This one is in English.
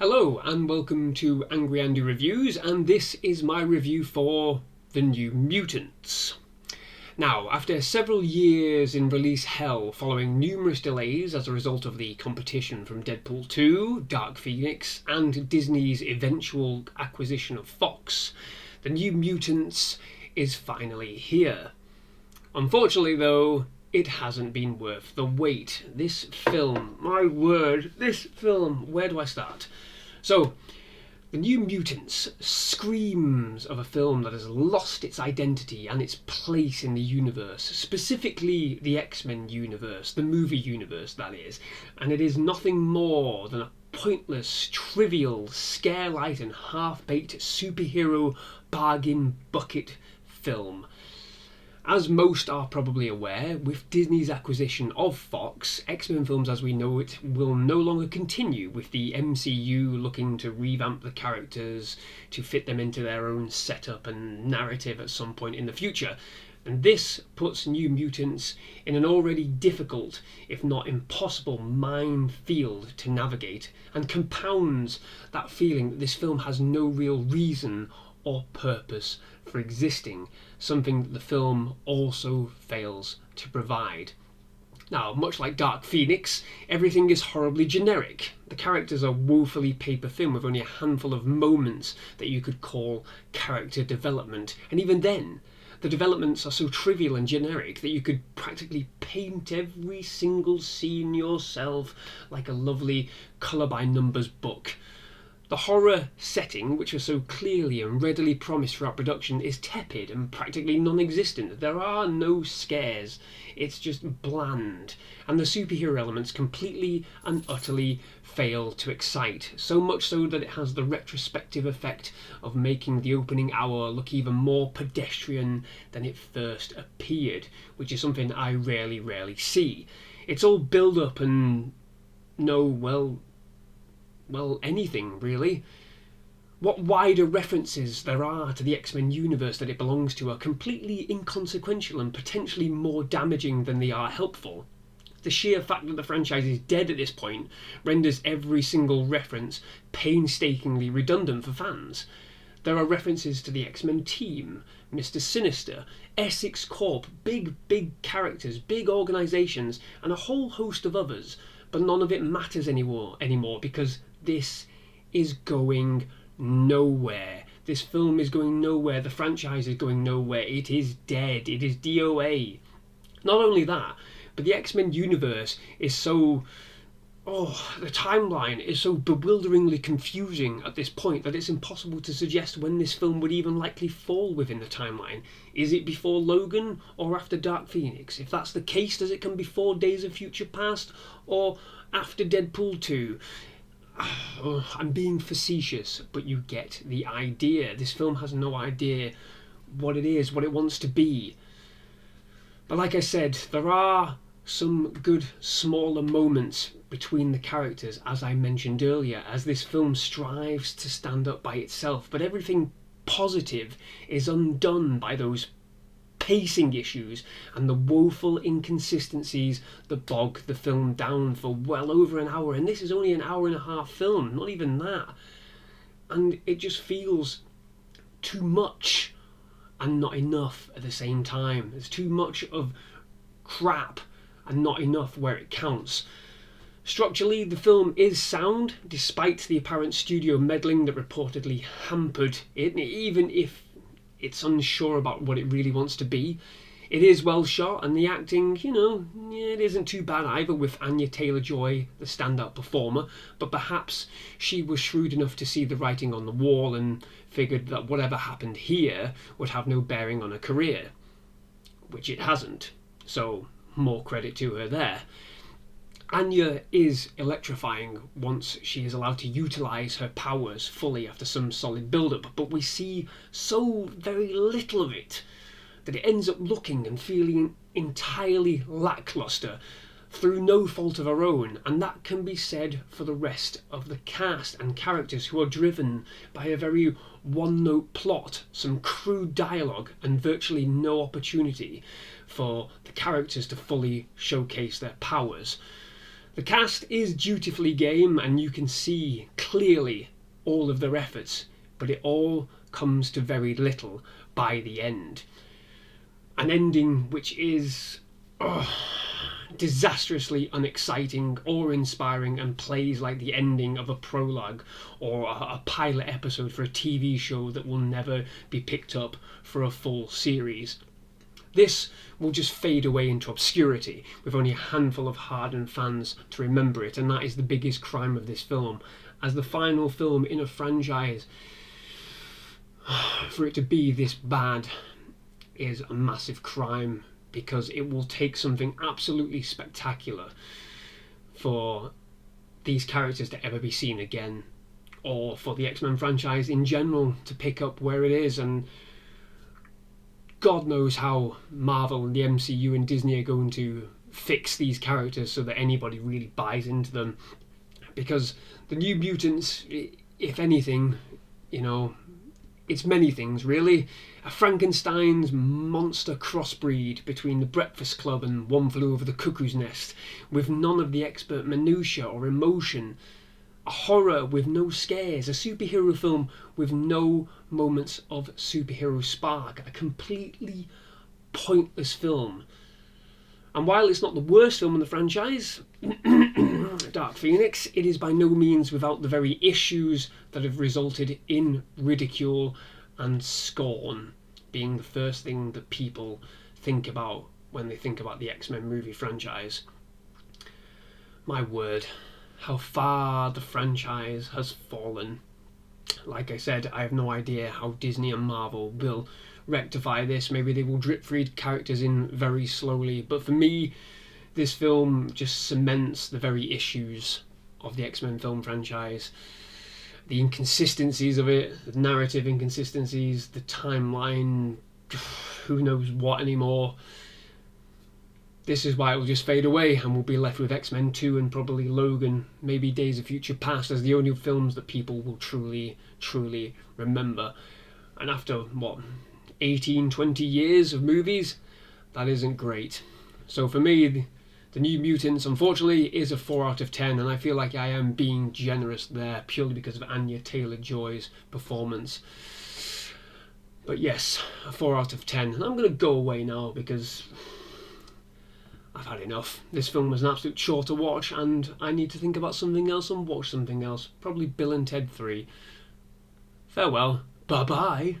Hello and welcome to Angry Andy Reviews, and this is my review for the New Mutants. Now, after several years in release hell following numerous delays as a result of the competition from Deadpool 2, Dark Phoenix, and Disney's eventual acquisition of Fox, the New Mutants is finally here. Unfortunately though, it hasn't been worth the wait. This film, my word, this film, where do I start? So, The New Mutants screams of a film that has lost its identity and its place in the universe, specifically the XMen universe, the movie universe that is, and it is nothing more than a pointless, trivial, scare-light and half-baked superhero bargain bucket film. As most are probably aware, with Disney's acquisition of Fox, X-Men films as we know it will no longer continue, with the MCU looking to revamp the characters to fit them into their own setup and narrative at some point in the future. And this puts New Mutants in an already difficult, if not impossible, minefield to navigate, and compounds that feeling that this film has no real reason or purpose for existing, something that the film also fails to provide. Now, much like Dark Phoenix, everything is horribly generic. The characters are woefully paper thin with only a handful of moments that you could call character development, and even then, the developments are so trivial and generic that you could practically paint every single scene yourself like a lovely colour-by-numbers book. The horror setting, which was so clearly and readily promised throughout production, is tepid and practically non-existent. There are no scares, it's just bland, and the superhero elements completely and utterly fail to excite, so much so that it has the retrospective effect of making the opening hour look even more pedestrian than it first appeared, which is something I rarely see. It's all build-up and anything really. What wider references there are to the X-Men universe that it belongs to are completely inconsequential and potentially more damaging than they are helpful. The sheer fact that the franchise is dead at this point renders every single reference painstakingly redundant for fans. There are references to the X-Men team, Mr. Sinister, Essex Corp, big characters, big organisations, and a whole host of others, but none of it matters anymore because this is going nowhere. This film is going nowhere. The franchise is going nowhere. It is dead. It is DOA. Not only that, but the X-Men universe is so... the timeline is so bewilderingly confusing at this point that it's impossible to suggest when this film would even likely fall within the timeline. Is it before Logan or after Dark Phoenix? If that's the case, does it come before Days of Future Past or after Deadpool 2? I'm being facetious, but you get the idea. This film has no idea what it is, what it wants to be. But like I said, there are some good smaller moments between the characters, as I mentioned earlier, as this film strives to stand up by itself, but everything positive is undone by those pacing issues and the woeful inconsistencies that bog the film down for well over an hour, and this is only an hour and a half film, not even that, and it just feels too much and not enough at the same time. There's too much of crap and not enough where it counts. Structurally, the film is sound, despite the apparent studio meddling that reportedly hampered it, even if it's unsure about what it really wants to be. It is well shot, and the acting, it isn't too bad either, with Anya Taylor-Joy, the standout performer, but perhaps she was shrewd enough to see the writing on the wall and figured that whatever happened here would have no bearing on her career, which it hasn't, so more credit to her there. Anya is electrifying once she is allowed to utilise her powers fully after some solid build-up, but we see so very little of it that it ends up looking and feeling entirely lacklustre through no fault of her own, and that can be said for the rest of the cast and characters, who are driven by a very one-note plot, some crude dialogue, and virtually no opportunity for the characters to fully showcase their powers. The cast is dutifully game, and you can see clearly all of their efforts, but it all comes to very little by the end. An ending which is disastrously unexciting or inspiring, and plays like the ending of a prologue or a pilot episode for a TV show that will never be picked up for a full series. This will just fade away into obscurity with only a handful of hardened fans to remember it, and that is the biggest crime of this film. As the final film in a franchise, for it to be this bad is a massive crime, because it will take something absolutely spectacular for these characters to ever be seen again, or for the X-Men franchise in general to pick up where it is. And God knows how Marvel and the MCU and Disney are going to fix these characters so that anybody really buys into them. Because the New Mutants, if anything, it's many things really. A Frankenstein's monster crossbreed between The Breakfast Club and One Flew Over the Cuckoo's Nest, with none of the expert minutiae or emotion. A horror with no scares, a superhero film with no moments of superhero spark, a completely pointless film. And while it's not the worst film in the franchise, Dark Phoenix, it is by no means without the very issues that have resulted in ridicule and scorn being the first thing that people think about when they think about the X-Men movie franchise. My word, how far the franchise has fallen. Like I said, I have no idea how Disney and Marvel will rectify this. Maybe they will drip feed characters in very slowly, but for me, this film just cements the very issues of the X-Men film franchise. The inconsistencies of it, the narrative inconsistencies, the timeline, who knows what anymore. This is why it will just fade away, and we'll be left with X-Men 2 and probably Logan, maybe Days of Future Past, as the only films that people will truly, truly remember. And after, 18, 20 years of movies, that isn't great. So for me, the New Mutants, unfortunately, is a 4 out of 10, and I feel like I am being generous there purely because of Anya Taylor-Joy's performance. But yes, a 4 out of 10. And I'm going to go away now because I've had enough. This film was an absolute chore to watch, and I need to think about something else and watch something else. Probably Bill and Ted 3. Farewell. Bye-bye.